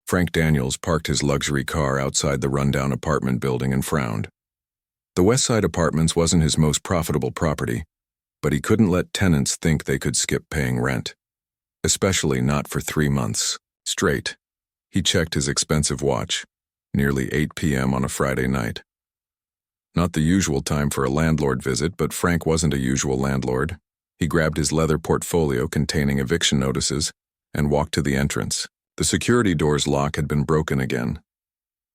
Frank Daniels parked his luxury car outside the rundown apartment building and frowned. The West Side Apartments wasn't his most profitable property, but he couldn't let tenants think they could skip paying rent. Especially not for 3 months straight. He checked his expensive watch. Nearly 8 p.m. on a Friday night. Not the usual time for a landlord visit, but Frank wasn't a usual landlord. He grabbed his leather portfolio containing eviction notices and walked to the entrance. The security door's lock had been broken again.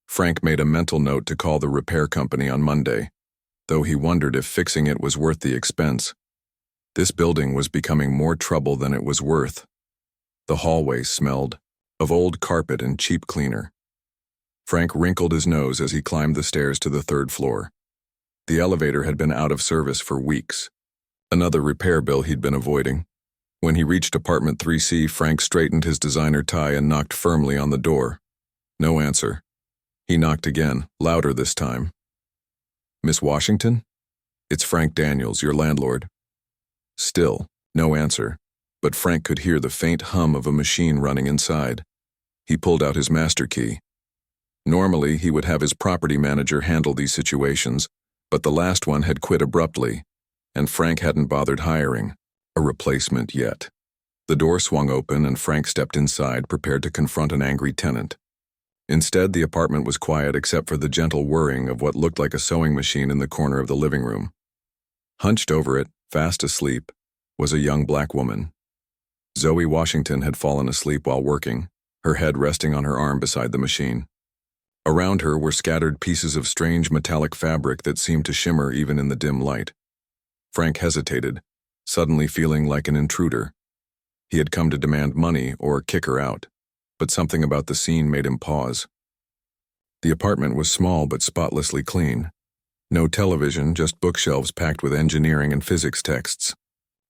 Frank made a mental note to call the repair company on Monday, though he wondered if fixing it was worth the expense. This building was becoming more trouble than it was worth. The hallway smelled of old carpet and cheap cleaner. Frank wrinkled his nose as he climbed the stairs to the 3rd floor. The elevator had been out of service for weeks. Another repair bill he'd been avoiding. When he reached apartment 3C, Frank straightened his designer tie and knocked firmly on the door. No answer. He knocked again, louder this time. "Miss Washington? It's Frank Daniels, your landlord." Still, no answer, but Frank could hear the faint hum of a machine running inside. He pulled out his master key. Normally, he would have his property manager handle these situations, but the last one had quit abruptly, and Frank hadn't bothered hiring a replacement yet. The door swung open and Frank stepped inside, prepared to confront an angry tenant. Instead, the apartment was quiet except for the gentle whirring of what looked like a sewing machine in the corner of the living room. Hunched over it, fast asleep, was a young black woman. Zoe Washington had fallen asleep while working, her head resting on her arm beside the machine. Around her were scattered pieces of strange metallic fabric that seemed to shimmer even in the dim light. Frank hesitated, suddenly feeling like an intruder. He had come to demand money or kick her out, but something about the scene made him pause. The apartment was small but spotlessly clean. No television, just bookshelves packed with engineering and physics texts.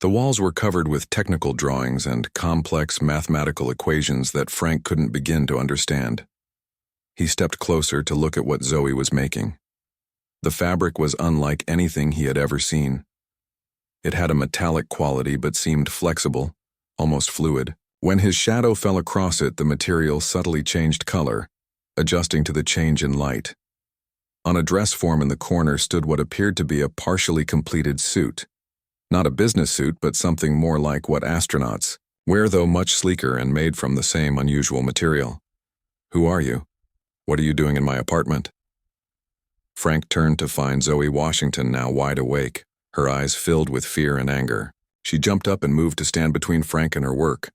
The walls were covered with technical drawings and complex mathematical equations that Frank couldn't begin to understand. He stepped closer to look at what Zoe was making. The fabric was unlike anything he had ever seen. It had a metallic quality but seemed flexible, almost fluid. When his shadow fell across it, the material subtly changed color, adjusting to the change in light. On a dress form in the corner stood what appeared to be a partially completed suit. Not a business suit, but something more like what astronauts wear, though much sleeker and made from the same unusual material. "Who are you? What are you doing in my apartment?" Frank turned to find Zoe Washington now wide awake, her eyes filled with fear and anger. She jumped up and moved to stand between Frank and her work.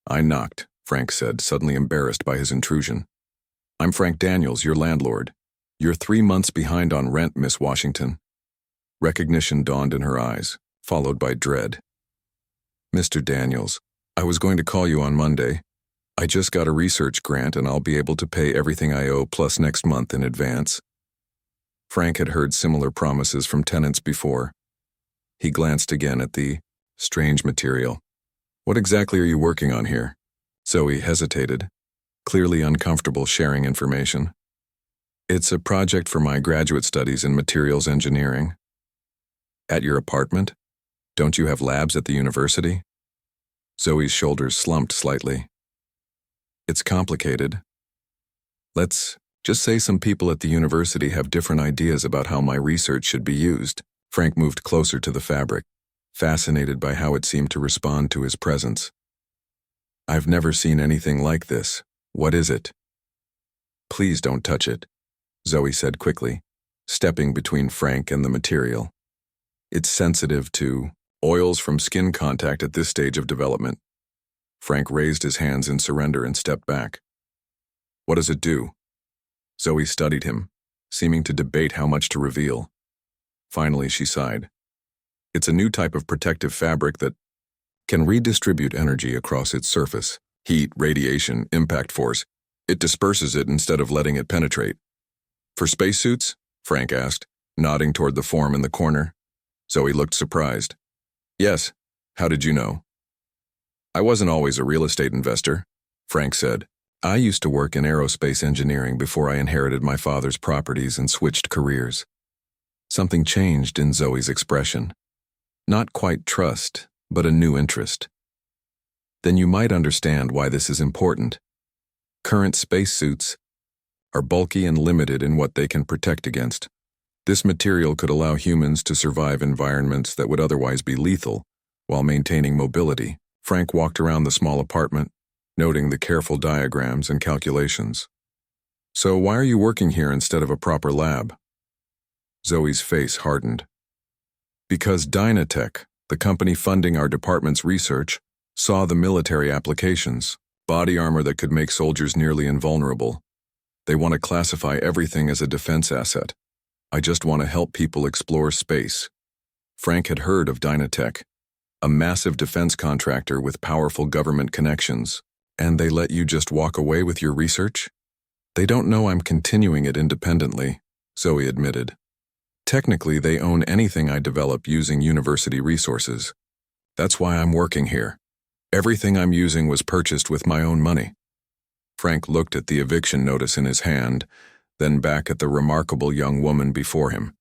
"I knocked," Frank said, suddenly embarrassed by his intrusion. "I'm Frank Daniels, your landlord. You're 3 months behind on rent, Miss Washington." Recognition dawned in her eyes, followed by dread. "Mr. Daniels, I was going to call you on Monday. I just got a research grant and I'll be able to pay everything I owe plus next month in advance." Frank had heard similar promises from tenants before. He glanced again at the strange material. "What exactly are you working on here?" Zoe hesitated, clearly uncomfortable sharing information. "It's a project for my graduate studies in materials engineering." "At your apartment? Don't you have labs at the university?" Zoe's shoulders slumped slightly. "It's complicated. Let's just say some people at the university have different ideas about how my research should be used." Frank moved closer to the fabric, fascinated by how it seemed to respond to his presence. "I've never seen anything like this. What is it?" "Please don't touch it," Zoe said quickly, stepping between Frank and the material. "It's sensitive to oils from skin contact at this stage of development." Frank raised his hands in surrender and stepped back. "What does it do?" Zoe studied him, seeming to debate how much to reveal. Finally, she sighed. "It's a new type of protective fabric that can redistribute energy across its surface. Heat, radiation, impact force. It disperses it instead of letting it penetrate." "For spacesuits?" Frank asked, nodding toward the form in the corner. Zoe looked surprised. "Yes. How did you know?" "I wasn't always a real estate investor," Frank said. "I used to work in aerospace engineering before I inherited my father's properties and switched careers." Something changed in Zoe's expression. Not quite trust, but a new interest. "Then you might understand why this is important. Current spacesuits are bulky and limited in what they can protect against. This material could allow humans to survive environments that would otherwise be lethal while maintaining mobility. Frank walked around the small apartment, noting the careful diagrams and calculations. So why are you working here instead of a proper lab? Zoe's face hardened. Because Dynatech, the company funding our department's research, saw the military applications, body armor that could make soldiers nearly invulnerable. They want to classify everything as a defense asset. I just want to help people explore space. Frank had heard of Dynatech, a massive defense contractor with powerful government connections. And they let you just walk away with your research? They don't know I'm continuing it independently, Zoe admitted. Technically, they own anything I develop using university resources. That's why I'm working here. Everything I'm using was purchased with my own money. Frank looked at the eviction notice in his hand, then back at the remarkable young woman before him.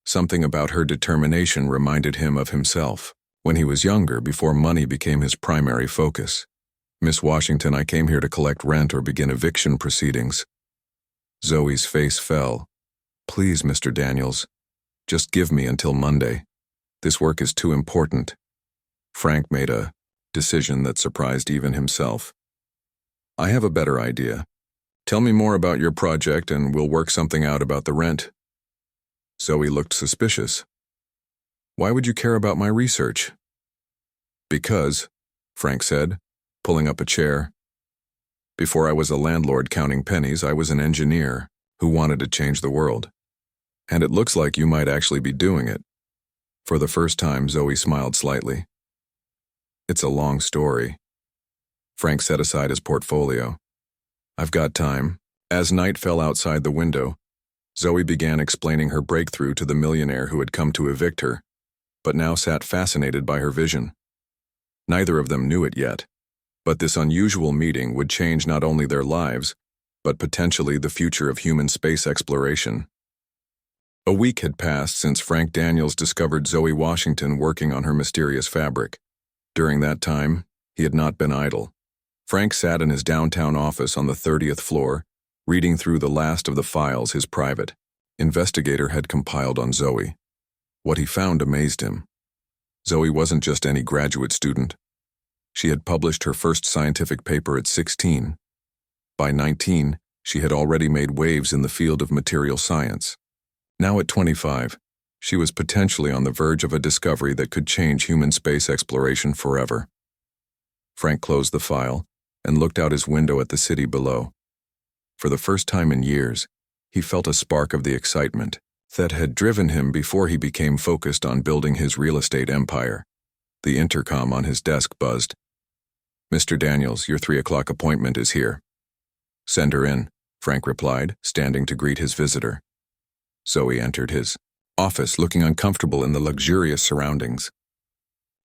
Something about her determination reminded him of himself, when he was younger, before money became his primary focus. Miss Washington, I came here to collect rent or begin eviction proceedings. Zoe's face fell. Please, Mr. Daniels, just give me until Monday. This work is too important. Frank made a decision that surprised even himself. I have a better idea. Tell me more about your project and we'll work something out about the rent. Zoe looked suspicious. Why would you care about my research? Because, Frank said, pulling up a chair. Before I was a landlord counting pennies, I was an engineer who wanted to change the world. And it looks like you might actually be doing it. For the first time, Zoe smiled slightly. It's a long story. Frank set aside his portfolio. I've got time. As night fell outside the window, Zoe began explaining her breakthrough to the millionaire who had come to evict her, but now sat fascinated by her vision. Neither of them knew it yet, but this unusual meeting would change not only their lives, but potentially the future of human space exploration. A week had passed since Frank Daniels discovered Zoe Washington working on her mysterious fabric. During that time, he had not been idle. Frank sat in his downtown office on the 30th floor, reading through the last of the files his private investigator had compiled on Zoe. What he found amazed him. Zoe wasn't just any graduate student. She had published her first scientific paper at 16. By 19, she had already made waves in the field of material science. Now at 25, she was potentially on the verge of a discovery that could change human space exploration forever. Frank closed the file and looked out his window at the city below. For the first time in years, he felt a spark of the excitement that had driven him before he became focused on building his real estate empire. The intercom on his desk buzzed. Mr. Daniels, your 3 o'clock appointment is here. Send her in, Frank replied, standing to greet his visitor. Zoe entered his office, looking uncomfortable in the luxurious surroundings.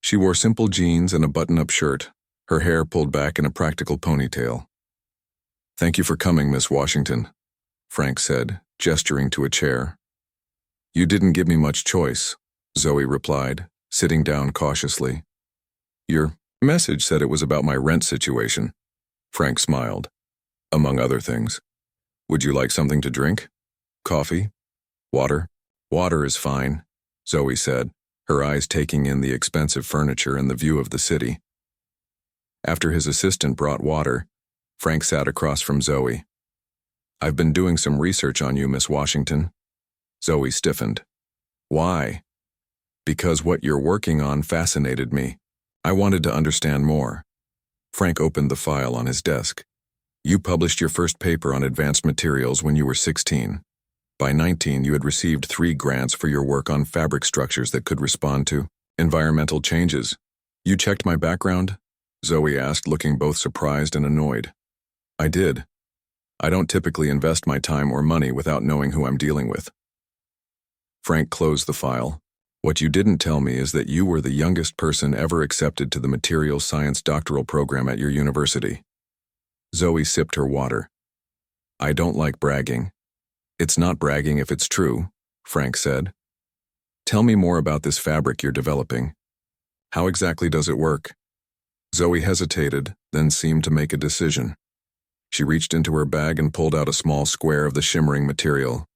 She wore simple jeans and a button-up shirt, her hair pulled back in a practical ponytail. Thank you for coming, Miss Washington, Frank said, gesturing to a chair. You didn't give me much choice, Zoe replied, sitting down cautiously. Your message said it was about my rent situation. Frank smiled. Among other things. Would you like something to drink? Coffee? Water? Water is fine, Zoe said, her eyes taking in the expensive furniture and the view of the city. After his assistant brought water, Frank sat across from Zoe. I've been doing some research on you, Miss Washington. Zoe stiffened. Why? Because what you're working on fascinated me. I wanted to understand more. Frank opened the file on his desk. You published your first paper on advanced materials when you were 16. By 19, you had received 3 grants for your work on fabric structures that could respond to environmental changes. You checked my background? Zoe asked, looking both surprised and annoyed. I did. I don't typically invest my time or money without knowing who I'm dealing with. Frank closed the file. What you didn't tell me is that you were the youngest person ever accepted to the materials science doctoral program at your university. Zoe sipped her water. I don't like bragging. It's not bragging if it's true, Frank said. Tell me more about this fabric you're developing. How exactly does it work? Zoe hesitated, then seemed to make a decision. She reached into her bag and pulled out a small square of the shimmering material.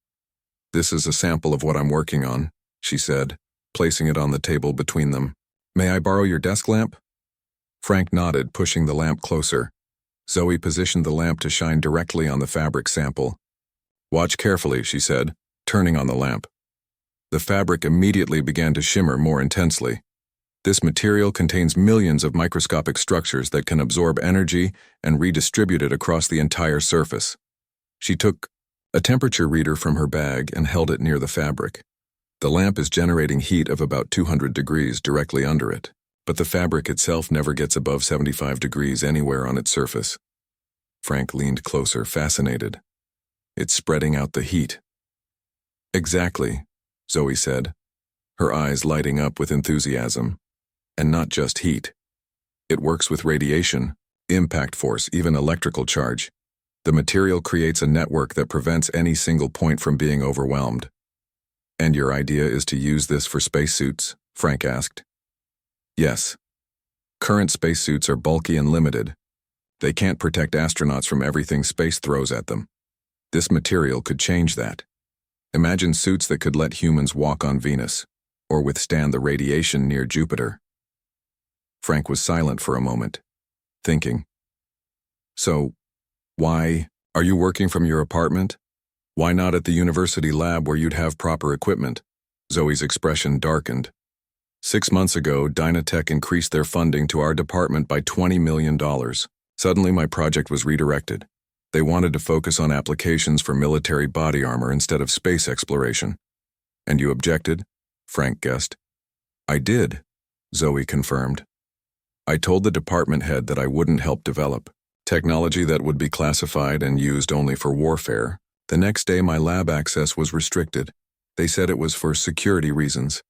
"This is a sample of what I'm working on," she said, placing it on the table between them. "May I borrow your desk lamp?" Frank nodded, pushing the lamp closer. Zoe positioned the lamp to shine directly on the fabric sample. "Watch carefully," she said, turning on the lamp. The fabric immediately began to shimmer more intensely. This material contains millions of microscopic structures that can absorb energy and redistribute it across the entire surface. She took a temperature reader from her bag and held it near the fabric. The lamp is generating heat of about 200 degrees directly under it, but the fabric itself never gets above 75 degrees anywhere on its surface. Frank leaned closer, fascinated. "It's spreading out the heat." "Exactly," Zoe said, her eyes lighting up with enthusiasm. "And not just heat. It works with radiation, impact force, even electrical charge. The material creates a network that prevents any single point from being overwhelmed." "And your idea is to use this for spacesuits?" Frank asked. "Yes. Current spacesuits are bulky and limited. They can't protect astronauts from everything space throws at them. This material could change that. Imagine suits that could let humans walk on Venus, or withstand the radiation near Jupiter." Frank was silent for a moment, thinking. "So, why are you working from your apartment? Why not at the university lab where you'd have proper equipment?" Zoe's expression darkened. 6 months ago, Dynatech increased their funding to our department by $20 million. Suddenly, my project was redirected. They wanted to focus on applications for military body armor instead of space exploration. "And you objected?" Frank guessed. "I did," Zoe confirmed. "I told the department head that I wouldn't help develop technology that would be classified and used only for warfare. The next day, my lab access was restricted. They said it was for security reasons."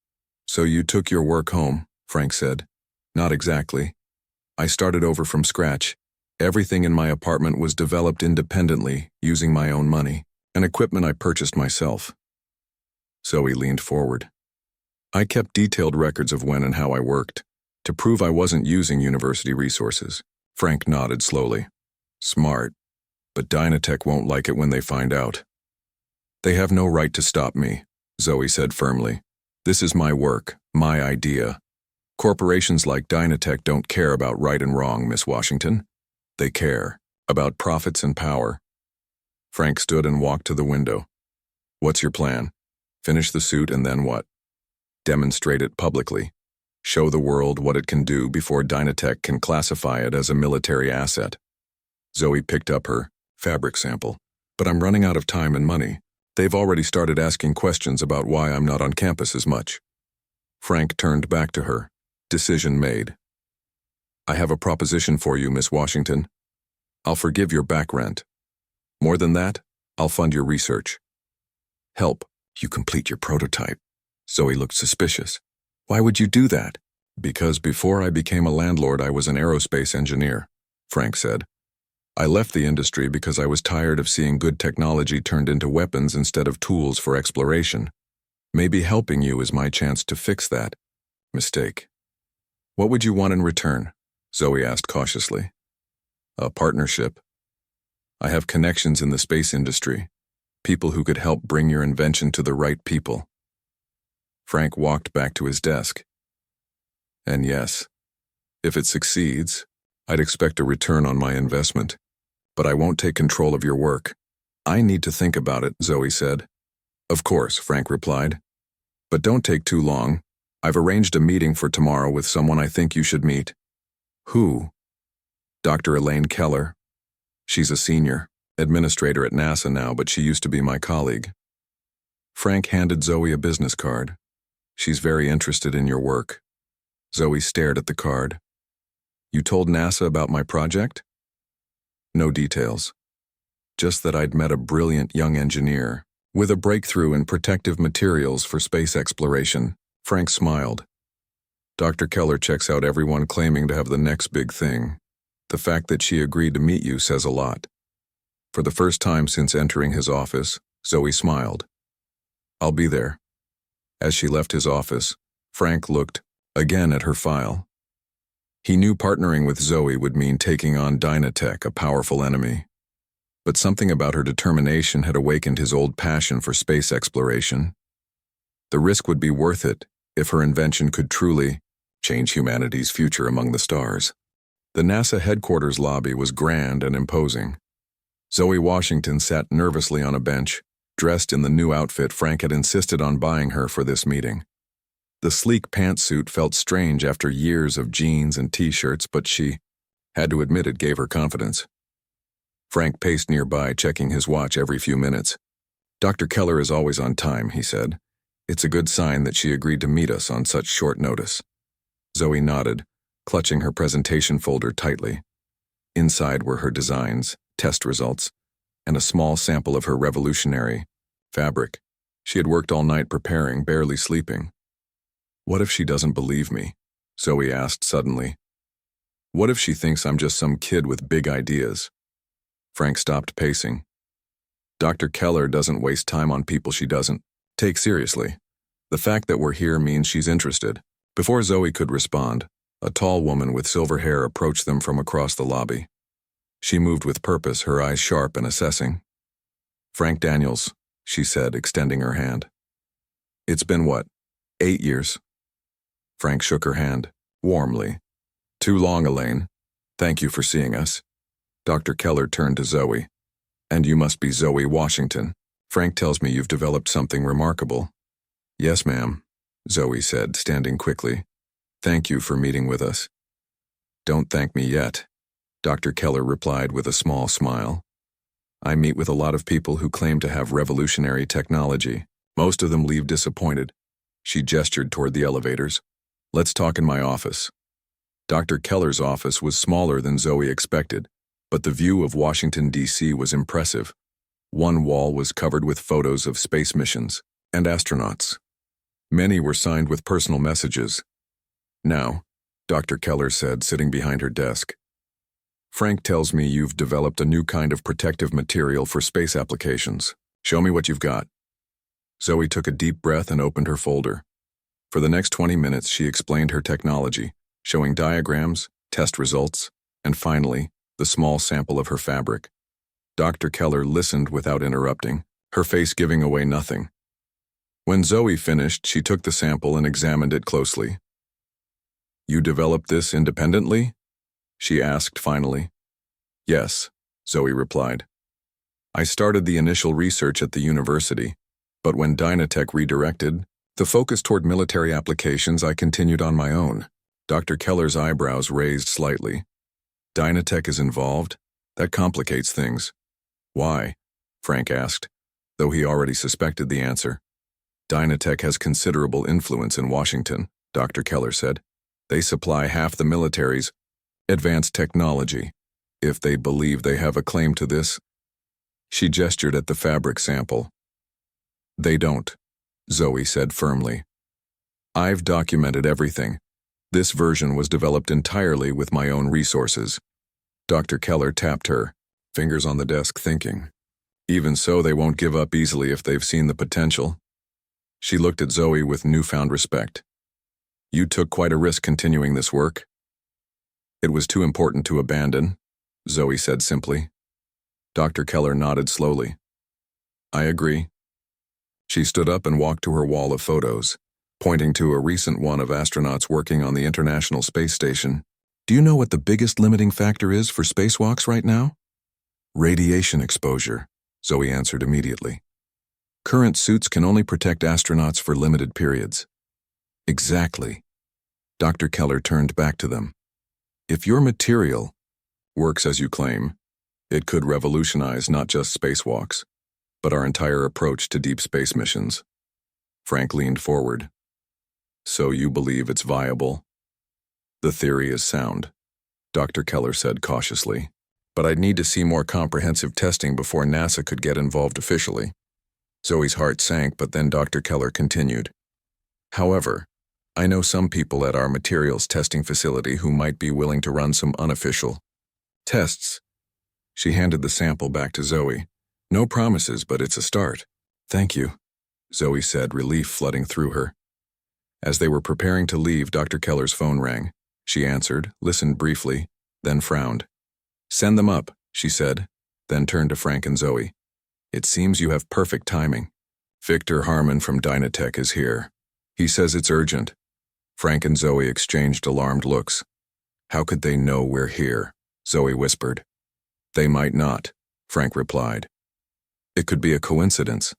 "So you took your work home," Frank said. "Not exactly. I started over from scratch. Everything in my apartment was developed independently, using my own money, and equipment I purchased myself." Zoe leaned forward. "I kept detailed records of when and how I worked, to prove I wasn't using university resources." Frank nodded slowly. "Smart. But Dynatech won't like it when they find out." "They have no right to stop me," Zoe said firmly. "This is my work, my idea. Corporations like Dynatech don't care about right and wrong, Miss Washington. They care about profits and power." Frank stood and walked to the window. "What's your plan? Finish the suit and then what?" "Demonstrate it publicly. Show the world what it can do before Dynatech can classify it as a military asset." Zoe picked up her fabric sample. "But I'm running out of time and money. They've already started asking questions about why I'm not on campus as much." Frank turned back to her. Decision made. "I have a proposition for you, Miss Washington. I'll forgive your back rent. More than that, I'll fund your research. Help you complete your prototype." Zoe looked suspicious. "Why would you do that?" "Because before I became a landlord, I was an aerospace engineer," Frank said. "I left the industry because I was tired of seeing good technology turned into weapons instead of tools for exploration. Maybe helping you is my chance to fix that mistake." "What would you want in return?" Zoe asked cautiously. "A partnership. I have connections in the space industry, people who could help bring your invention to the right people." Frank walked back to his desk. "And yes, if it succeeds, I'd expect a return on my investment. But I won't take control of your work." "I need to think about it," Zoe said. "Of course," Frank replied. "But don't take too long. I've arranged a meeting for tomorrow with someone I think you should meet." "Who?" "Dr. Elaine Keller. She's a senior administrator at NASA now, but she used to be my colleague." Frank handed Zoe a business card. "She's very interested in your work." Zoe stared at the card. "You told NASA about my project?" "No details. Just that I'd met a brilliant young engineer with a breakthrough in protective materials for space exploration." Frank smiled. "Dr. Keller checks out everyone claiming to have the next big thing. The fact that she agreed to meet you says a lot." For the first time since entering his office, Zoe smiled. "I'll be there." As she left his office, Frank looked again at her file. He knew partnering with Zoe would mean taking on Dynatech, a powerful enemy. but something about her determination had awakened his old passion for space exploration. The risk would be worth it if her invention could truly change humanity's future among the stars. The NASA headquarters lobby was grand and imposing. Zoe Washington sat nervously on a bench, dressed in the new outfit Frank had insisted on buying her for this meeting. The sleek pantsuit felt strange after years of jeans and t-shirts, but she had to admit it gave her confidence. Frank paced nearby, checking his watch every few minutes. "Dr. Keller is always on time," he said. "It's a good sign that she agreed to meet us on such short notice." Zoe nodded, clutching her presentation folder tightly. Inside were her designs, test results, and a small sample of her revolutionary fabric. She had worked all night preparing, barely sleeping. "What if she doesn't believe me?" Zoe asked suddenly. "What if she thinks I'm just some kid with big ideas?" Frank stopped pacing. "Dr. Keller doesn't waste time on people she doesn't take seriously. The fact that we're here means she's interested." Before Zoe could respond, a tall woman with silver hair approached them from across the lobby. She moved with purpose, her eyes sharp and assessing. "Frank Daniels," she said, extending her hand. "It's been what, 8 years?" Frank shook her hand, warmly. "Too long, Elaine. Thank you for seeing us." Dr. Keller turned to Zoe. "And you must be Zoe Washington. Frank tells me you've developed something remarkable." "Yes, ma'am," Zoe said, standing quickly. "Thank you for meeting with us." "Don't thank me yet," Dr. Keller replied with a small smile. "I meet with a lot of people who claim to have revolutionary technology. Most of them leave disappointed." She gestured toward the elevators. "Let's talk in my office." Dr. Keller's office was smaller than Zoe expected, but the view of Washington, D.C. was impressive. One wall was covered with photos of space missions and astronauts. Many were signed with personal messages. "Now," Dr. Keller said, sitting behind her desk, "Frank tells me you've developed a new kind of protective material for space applications. Show me what you've got." Zoe took a deep breath and opened her folder. For the next 20 minutes, she explained her technology, showing diagrams, test results, and finally, the small sample of her fabric. Dr. Keller listened without interrupting, her face giving away nothing. When Zoe finished, she took the sample and examined it closely. "You developed this independently?" she asked finally. "Yes," Zoe replied. "I started the initial research at the university, but when Dynatech redirected the focus toward military applications, I continued on my own." Dr. Keller's eyebrows raised slightly. "Dynatech is involved? That complicates things." "Why?" Frank asked, though he already suspected the answer. "Dynatech has considerable influence in Washington," Dr. Keller said. "They supply half the military's advanced technology. If they believe they have a claim to this—" She gestured at the fabric sample. "They don't," Zoe said firmly. "I've documented everything. This version was developed entirely with my own resources." Dr. Keller tapped her, fingers on the desk, thinking. Even so, they won't give up easily if they've seen the potential. She looked at Zoe with newfound respect. "You took quite a risk continuing this work." "It was too important to abandon," Zoe said simply. Dr. Keller nodded slowly. "I agree." She stood up and walked to her wall of photos, pointing to a recent one of astronauts working on the International Space Station. "Do you know what the biggest limiting factor is for spacewalks right now?" "Radiation exposure," Zoe answered immediately. "Current suits can only protect astronauts for limited periods." "Exactly." Dr. Keller turned back to them. "If your material works as you claim, it could revolutionize not just spacewalks, but our entire approach to deep space missions." Frank leaned forward. "So you believe it's viable?" "The theory is sound," Dr. Keller said cautiously. "But I'd need to see more comprehensive testing before NASA could get involved officially." Zoe's heart sank, but then Dr. Keller continued. "However, I know some people at our materials testing facility who might be willing to run some unofficial tests." She handed the sample back to Zoe. "No promises, but it's a start." "Thank you," Zoe said, relief flooding through her. As they were preparing to leave, Dr. Keller's phone rang. She answered, listened briefly, then frowned. "Send them up," she said. then turned to Frank and Zoe. "It seems you have perfect timing. Victor Harmon from Dynatech is here. He says it's urgent." Frank and Zoe exchanged alarmed looks. "How could they know we're here?" Zoe whispered. "They might not," Frank replied. "It could be a coincidence."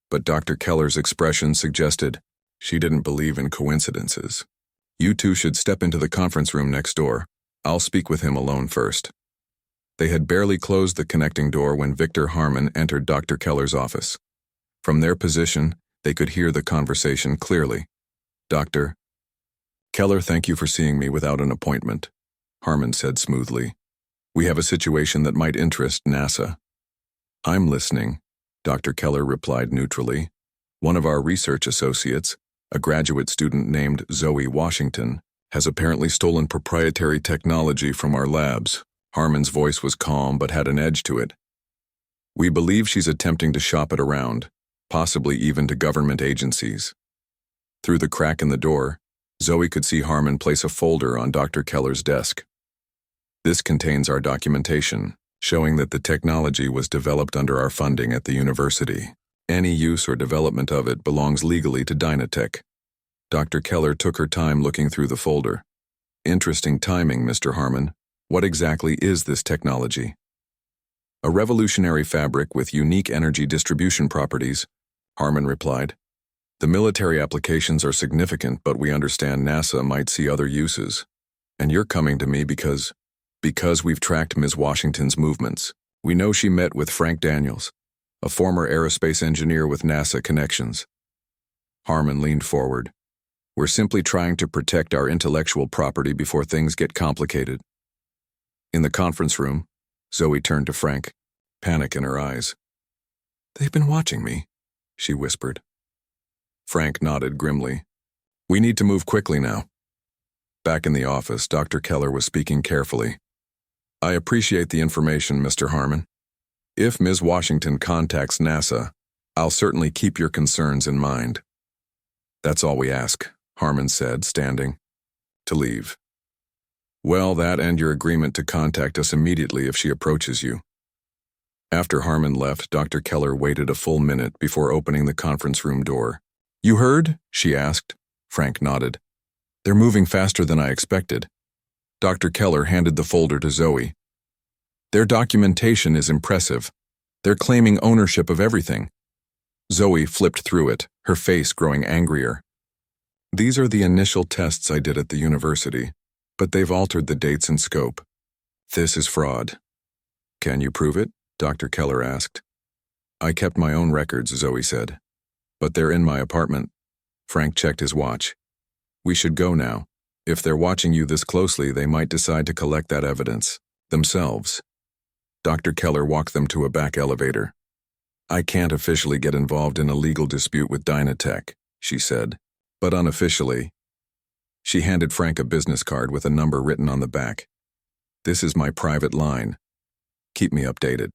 But Dr. Keller's expression suggested she didn't believe in coincidences. "You two should step into the conference room next door. I'll speak with him alone first." They had barely closed the connecting door when Victor Harmon entered Dr. Keller's office. From their position, they could hear the conversation clearly. "Dr. Keller, thank you for seeing me without an appointment," Harmon said smoothly. "We have a situation that might interest NASA." "I'm listening," Dr. Keller replied neutrally. "One of our research associates, a graduate student named Zoe Washington, has apparently stolen proprietary technology from our labs." Harmon's voice was calm but had an edge to it. "We believe she's attempting to shop it around, possibly even to government agencies." Through the crack in the door, Zoe could see Harmon place a folder on Dr. Keller's desk. "This contains our documentation, showing that the technology was developed under our funding at the university. Any use or development of it belongs legally to Dynatech." Dr. Keller took her time looking through the folder. "Interesting timing, Mr. Harmon. What exactly is this technology?" "A revolutionary fabric with unique energy distribution properties," Harmon replied. "The military applications are significant, but we understand NASA might see other uses. And you're coming to me because we've tracked Ms. Washington's movements. We know she met with Frank Daniels, a former aerospace engineer with NASA connections." Harmon leaned forward. "We're simply trying to protect our intellectual property before things get complicated." In the conference room, Zoe turned to Frank, panic in her eyes. "They've been watching me," she whispered. Frank nodded grimly. "We need to move quickly now." Back in the office, Dr. Keller was speaking carefully. "I appreciate the information, Mr. Harmon. If Ms. Washington contacts NASA, I'll certainly keep your concerns in mind." "That's all we ask," Harmon said, standing. "To leave." "Well, that and your agreement to contact us immediately if she approaches you." After Harmon left, Dr. Keller waited a full minute before opening the conference room door. "You heard?" she asked. Frank nodded. "They're moving faster than I expected." Dr. Keller handed the folder to Zoe. "Their documentation is impressive. They're claiming ownership of everything." Zoe flipped through it, her face growing angrier. "These are the initial tests I did at the university, but they've altered the dates and scope. This is fraud." "Can you prove it?" Dr. Keller asked. "I kept my own records," Zoe said. "But they're in my apartment." Frank checked his watch. "We should go now. If they're watching you this closely, they might decide to collect that evidence themselves." Dr. Keller walked them to a back elevator. "I can't officially get involved in a legal dispute with Dynatech," she said, "but unofficially." She handed Frank a business card with a number written on the back. "This is my private line. Keep me updated."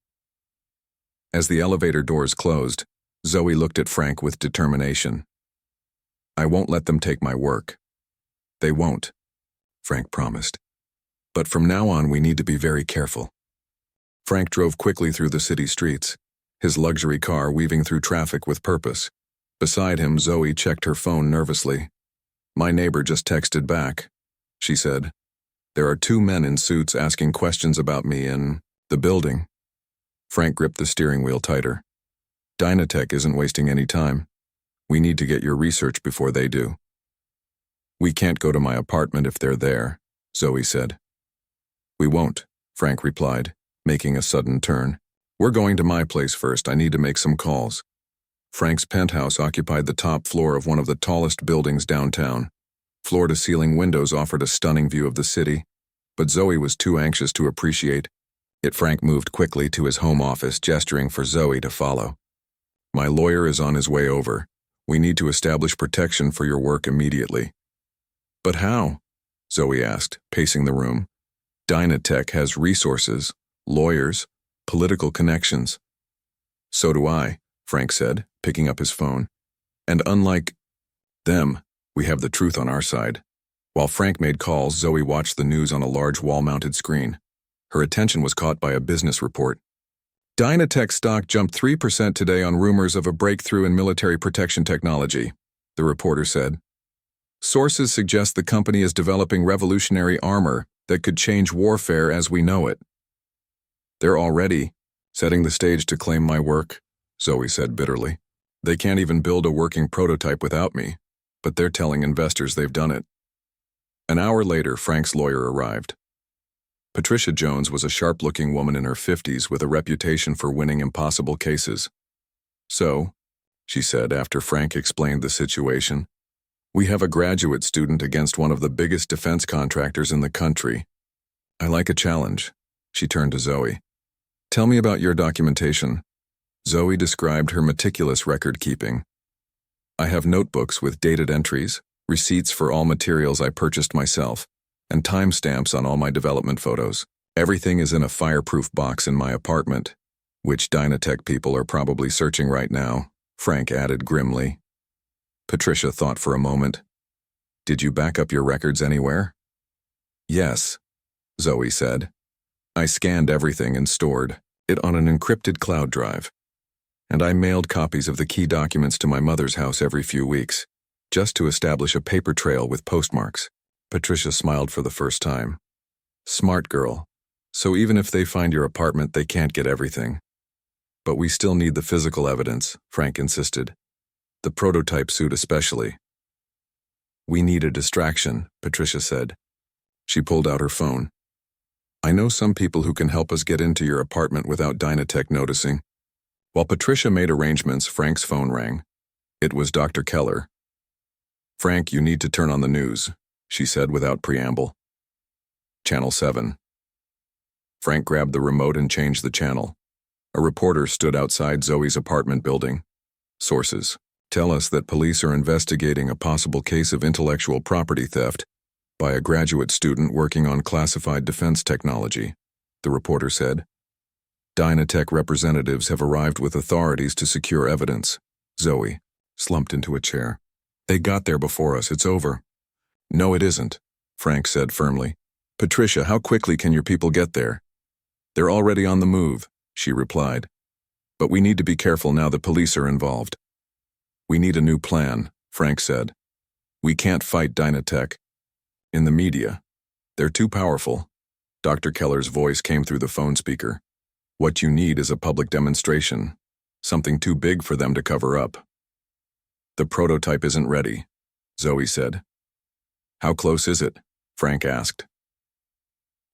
As the elevator doors closed, Zoe looked at Frank with determination. "I won't let them take my work." "They won't," Frank promised. "But from now on, we need to be very careful." Frank drove quickly through the city streets, his luxury car weaving through traffic with purpose. Beside him, Zoe checked her phone nervously. "My neighbor just texted back," she said. "There are 2 men in suits asking questions about me in the building." Frank gripped the steering wheel tighter. "Dynatech isn't wasting any time. We need to get your research before they do." "We can't go to my apartment if they're there," Zoe said. "We won't," Frank replied, making a sudden turn. "We're going to my place first. I need to make some calls." Frank's penthouse occupied the top floor of one of the tallest buildings downtown. Floor-to-ceiling windows offered a stunning view of the city, but Zoe was too anxious to appreciate it. Frank moved quickly to his home office, gesturing for Zoe to follow. "My lawyer is on his way over. We need to establish protection for your work immediately." "But how?" Zoe asked, pacing the room. "Dynatech has resources, lawyers, political connections." "So do I," Frank said, picking up his phone. "And unlike them, we have the truth on our side." While Frank made calls, Zoe watched the news on a large wall-mounted screen. Her attention was caught by a business report. Dynatech stock jumped 3% today on rumors of a breakthrough in military protection technology, the reporter said. Sources suggest the company is developing revolutionary armor that could change warfare as we know it. They're already setting the stage to claim my work, Zoe said bitterly. They can't even build a working prototype without me, but they're telling investors they've done it. An hour later, Frank's lawyer arrived. Patricia Jones was a sharp-looking woman in her 50s with a reputation for winning impossible cases. So, she said after Frank explained the situation, we have a graduate student against one of the biggest defense contractors in the country. I like a challenge. She turned to Zoe. Tell me about your documentation. Zoe described her meticulous record-keeping. I have notebooks with dated entries, receipts for all materials I purchased myself, and timestamps on all my development photos. Everything is in a fireproof box in my apartment, which Dynatech people are probably searching right now, Frank added grimly. Patricia thought for a moment. Did you back up your records anywhere? Yes, Zoe said. I scanned everything and stored it on an encrypted cloud drive. And I mailed copies of the key documents to my mother's house every few weeks, just to establish a paper trail with postmarks. Patricia smiled for the first time. Smart girl. So even if they find your apartment, they can't get everything. But we still need the physical evidence, Frank insisted. The prototype suit especially. We need a distraction, Patricia said. She pulled out her phone. I know some people who can help us get into your apartment without Dynatech noticing. While Patricia made arrangements, Frank's phone rang. It was Dr. Keller. Frank, you need to turn on the news, she said without preamble. Channel 7. Frank grabbed the remote and changed the channel. A reporter stood outside Zoe's apartment building. Sources tell us that police are investigating a possible case of intellectual property theft by a graduate student working on classified defense technology, the reporter said. Dynatech representatives have arrived with authorities to secure evidence. Zoe slumped into a chair. They got there before us. It's over. No, it isn't, Frank said firmly. Patricia, how quickly can your people get there? They're already on the move, she replied. But we need to be careful now the police are involved. We need a new plan, Frank said. We can't fight Dynatech. In the media, they're too powerful. Dr. Keller's voice came through the phone speaker. What you need is a public demonstration, something too big for them to cover up. The prototype isn't ready, Zoe said. How close is it? Frank asked.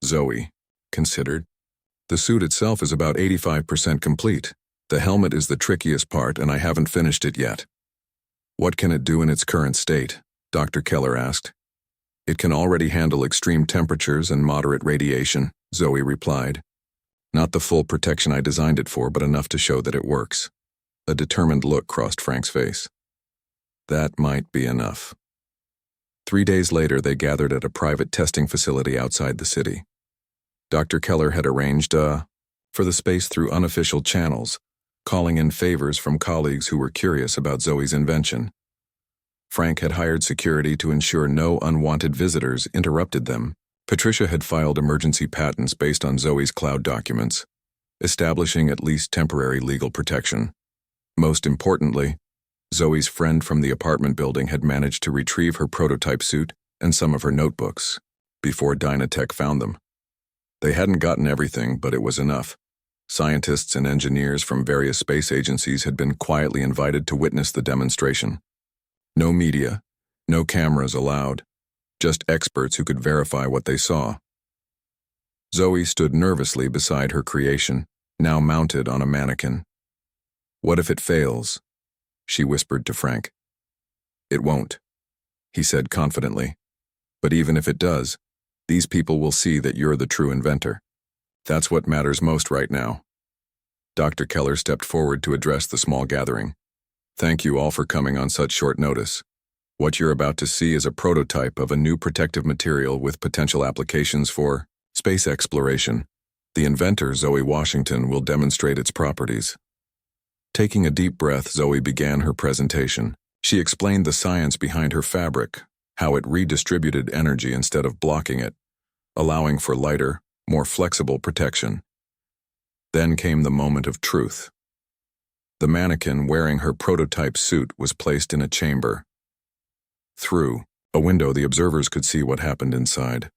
Zoe considered. The suit itself is about 85% complete. The helmet is the trickiest part, and I haven't finished it yet. What can it do in its current state? Dr. Keller asked. It can already handle extreme temperatures and moderate radiation, Zoe replied. Not the full protection I designed it for, but enough to show that it works. A determined look crossed Frank's face. That might be enough. 3 days later, they gathered at a private testing facility outside the city. Dr. Keller had arranged for the space through unofficial channels, calling in favors from colleagues who were curious about Zoe's invention. Frank had hired security to ensure no unwanted visitors interrupted them. Patricia had filed emergency patents based on Zoe's cloud documents, establishing at least temporary legal protection. Most importantly, Zoe's friend from the apartment building had managed to retrieve her prototype suit and some of her notebooks before Dynatech found them. They hadn't gotten everything, but it was enough. Scientists and engineers from various space agencies had been quietly invited to witness the demonstration. No media, no cameras allowed, just experts who could verify what they saw. Zoe stood nervously beside her creation, now mounted on a mannequin. What if it fails? She whispered to Frank. It won't, he said confidently. But even if it does, these people will see that you're the true inventor. That's what matters most right now. Dr. Keller stepped forward to address the small gathering. Thank you all for coming on such short notice. What you're about to see is a prototype of a new protective material with potential applications for space exploration. The inventor, Zoe Washington, will demonstrate its properties. Taking a deep breath, Zoe began her presentation. She explained the science behind her fabric, how it redistributed energy instead of blocking it, allowing for lighter, more flexible protection. Then came the moment of truth. The mannequin wearing her prototype suit was placed in a chamber. Through a window, the observers could see what happened inside.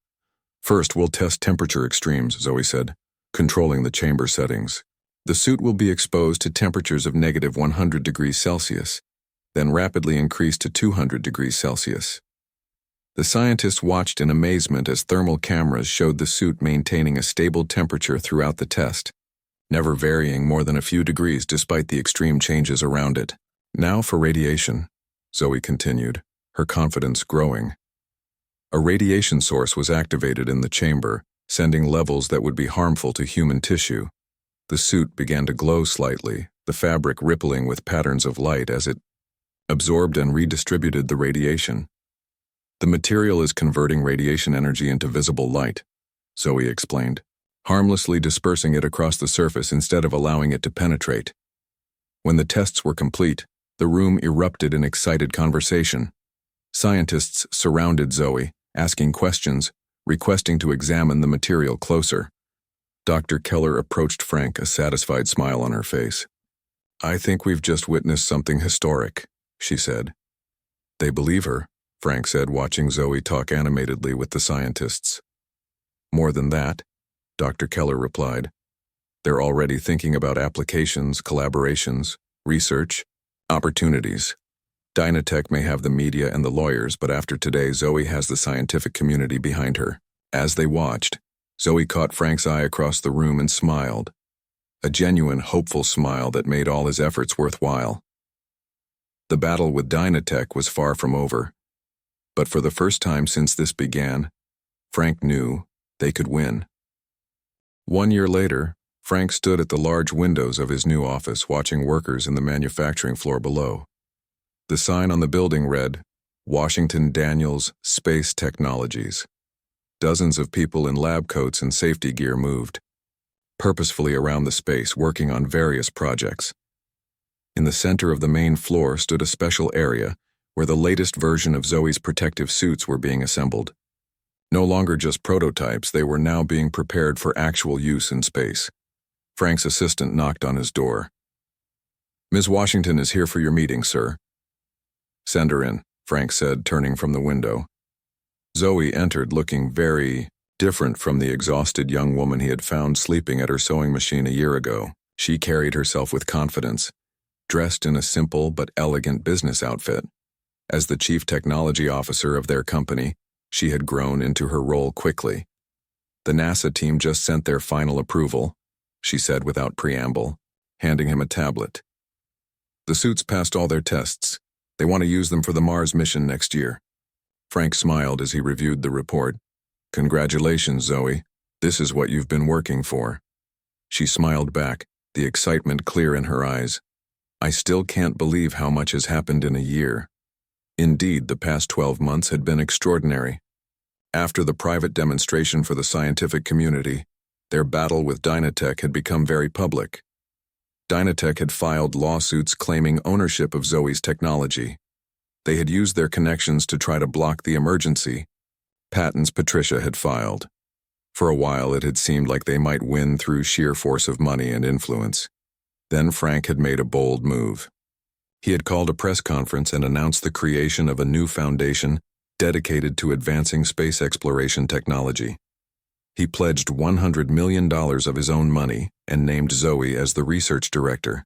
"First, we'll test temperature extremes," Zoe said, controlling the chamber settings. "The suit will be exposed to temperatures of -100 degrees Celsius, then rapidly increase to 200 degrees Celsius." The scientists watched in amazement as thermal cameras showed the suit maintaining a stable temperature throughout the test, never varying more than a few degrees despite the extreme changes around it. "Now for radiation," Zoe continued, her confidence growing. A radiation source was activated in the chamber, sending levels that would be harmful to human tissue. The suit began to glow slightly, the fabric rippling with patterns of light as it absorbed and redistributed the radiation. "The material is converting radiation energy into visible light," Zoe explained, harmlessly dispersing it across the surface instead of allowing it to penetrate. When the tests were complete, the room erupted in excited conversation. Scientists surrounded Zoe, asking questions, requesting to examine the material closer. Dr. Keller approached Frank, a satisfied smile on her face. "I think we've just witnessed something historic," she said. "They believe her," Frank said, watching Zoe talk animatedly with the scientists. "More than that," Dr. Keller replied. "They're already thinking about applications, collaborations, research, opportunities. Dynatech may have the media and the lawyers, but after today, Zoe has the scientific community behind her." As they watched, Zoe caught Frank's eye across the room and smiled. A genuine, hopeful smile that made all his efforts worthwhile. The battle with Dynatech was far from over. But for the first time since this began, Frank knew they could win. 1 year later, Frank stood at the large windows of his new office watching workers in the manufacturing floor below. The sign on the building read, "Washington Daniels Space Technologies." Dozens of people in lab coats and safety gear moved purposefully around the space, working on various projects. In the center of the main floor stood a special area where the latest version of Zoe's protective suits were being assembled. No longer just prototypes, they were now being prepared for actual use in space. Frank's assistant knocked on his door. "Ms. Washington is here for your meeting, sir." "Send her in," Frank said, turning from the window. Zoe entered looking very different from the exhausted young woman he had found sleeping at her sewing machine a year ago. She carried herself with confidence, dressed in a simple but elegant business outfit. As the chief technology officer of their company, she had grown into her role quickly. "The NASA team just sent their final approval," she said without preamble, handing him a tablet. "The suits passed all their tests. They want to use them for the Mars mission next year." Frank smiled as he reviewed the report. "Congratulations, Zoe. This is what you've been working for." She smiled back, the excitement clear in her eyes. "I still can't believe how much has happened in a year." Indeed, the past 12 months had been extraordinary. After the private demonstration for the scientific community, their battle with Dynatech had become very public. Dynatech had filed lawsuits claiming ownership of Zoe's technology. They had used their connections to try to block the emergency. Patents Patricia had filed. For a while, it had seemed like they might win through sheer force of money and influence. Then Frank had made a bold move. He had called a press conference and announced the creation of a new foundation dedicated to advancing space exploration technology. He pledged $100 million of his own money and named Zoe as the research director.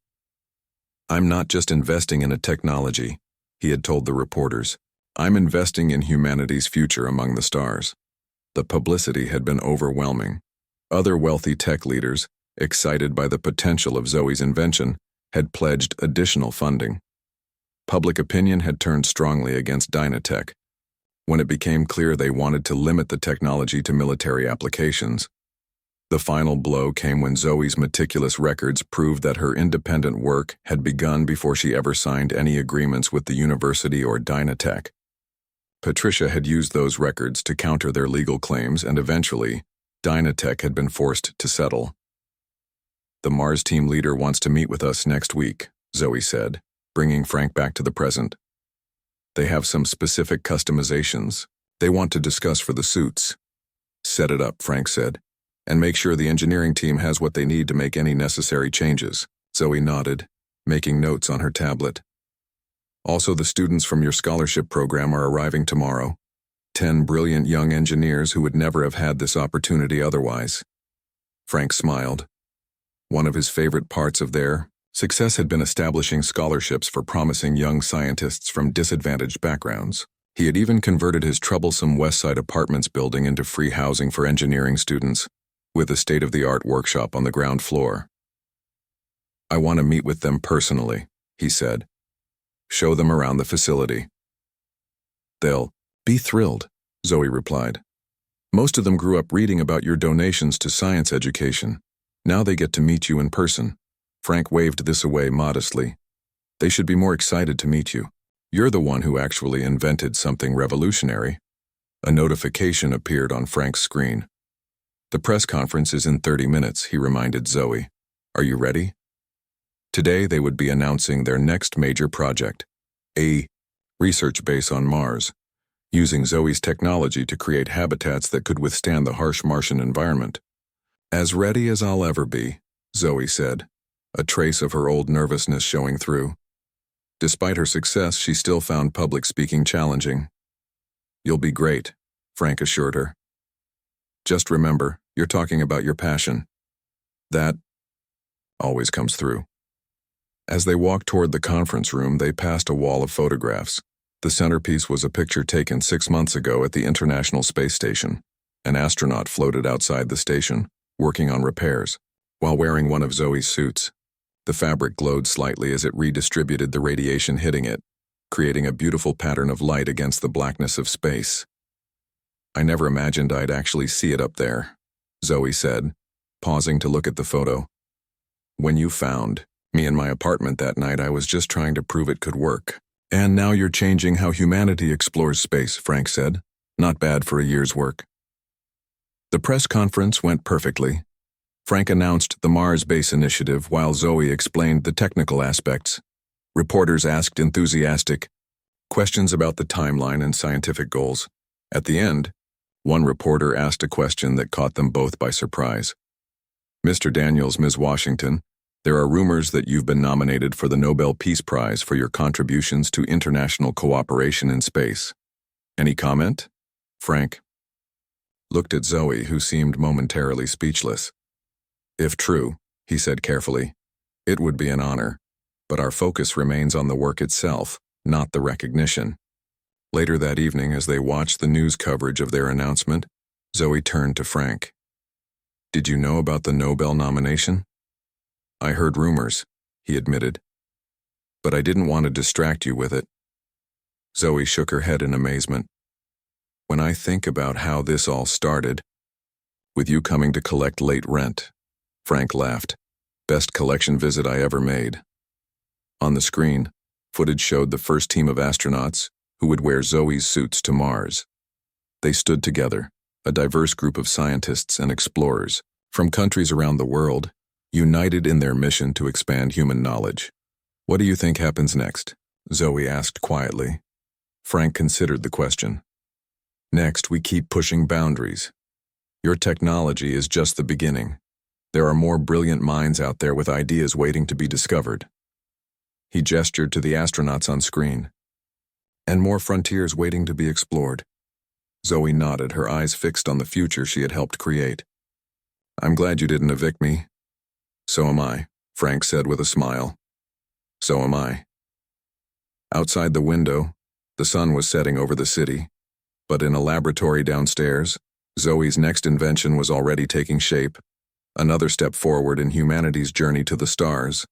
"I'm not just investing in a technology," he had told the reporters. "I'm investing in humanity's future among the stars." The publicity had been overwhelming. Other wealthy tech leaders, excited by the potential of Zoe's invention, had pledged additional funding. Public opinion had turned strongly against Dynatech. When it became clear they wanted to limit the technology to military applications. The final blow came when Zoe's meticulous records proved that her independent work had begun before she ever signed any agreements with the university or Dynatech. Patricia had used those records to counter their legal claims, and eventually, Dynatech had been forced to settle. "The Mars team leader wants to meet with us next week," Zoe said, bringing Frank back to the present. "They have some specific customizations they want to discuss for the suits." "Set it up," Frank said. And make sure the engineering team has what they need to make any necessary changes. Zoe nodded, making notes on her tablet. Also, the students from your scholarship program are arriving tomorrow. 10 brilliant young engineers who would never have had this opportunity otherwise. Frank smiled. One of his favorite parts of their success had been establishing scholarships for promising young scientists from disadvantaged backgrounds. He had even converted his troublesome Westside Apartments building into free housing for engineering students, with a state-of-the-art workshop on the ground floor. I want to meet with them personally, he said. Show them around the facility. They'll be thrilled, Zoe replied. Most of them grew up reading about your donations to science education. Now they get to meet you in person. Frank waved this away modestly. They should be more excited to meet you. You're the one who actually invented something revolutionary. A notification appeared on Frank's screen. The press conference is in 30 minutes, he reminded Zoe. Are you ready? Today they would be announcing their next major project, a research base on Mars, using Zoe's technology to create habitats that could withstand the harsh Martian environment. As ready as I'll ever be, Zoe said, a trace of her old nervousness showing through. Despite her success, she still found public speaking challenging. You'll be great, Frank assured her. Just remember, you're talking about your passion. That always comes through. As they walked toward the conference room, they passed a wall of photographs. The centerpiece was a picture taken 6 months ago at the International Space Station. An astronaut floated outside the station, working on repairs, while wearing one of Zoe's suits. The fabric glowed slightly as it redistributed the radiation hitting it, creating a beautiful pattern of light against the blackness of space. I never imagined I'd actually see it up there, Zoe said, pausing to look at the photo. When you found me in my apartment that night, I was just trying to prove it could work. And now you're changing how humanity explores space, Frank said. Not bad for a year's work. The press conference went perfectly. Frank announced the Mars Base Initiative while Zoe explained the technical aspects. Reporters asked enthusiastic questions about the timeline and scientific goals. At the end, one reporter asked a question that caught them both by surprise. Mr. Daniels, Ms. Washington, there are rumors that you've been nominated for the Nobel Peace Prize for your contributions to international cooperation in space. Any comment? Frank looked at Zoe, who seemed momentarily speechless. If true, he said carefully, it would be an honor, but our focus remains on the work itself, not the recognition. Later that evening, as they watched the news coverage of their announcement, Zoe turned to Frank. Did you know about the Nobel nomination? I heard rumors, he admitted. But I didn't want to distract you with it. Zoe shook her head in amazement. When I think about how this all started, with you coming to collect late rent, Frank laughed. Best collection visit I ever made. On the screen, footage showed the first team of astronauts who would wear Zoe's suits to Mars. They stood together, a diverse group of scientists and explorers from countries around the world, united in their mission to expand human knowledge. What do you think happens next? Zoe asked quietly. Frank considered the question. Next, we keep pushing boundaries. Your technology is just the beginning. There are more brilliant minds out there with ideas waiting to be discovered. He gestured to the astronauts on screen. And more frontiers waiting to be explored. Zoe nodded, her eyes fixed on the future she had helped create. I'm glad you didn't evict me. So am I, Frank said with a smile. So am I. Outside the window, the sun was setting over the city, but in a laboratory downstairs, Zoe's next invention was already taking shape, another step forward in humanity's journey to the stars.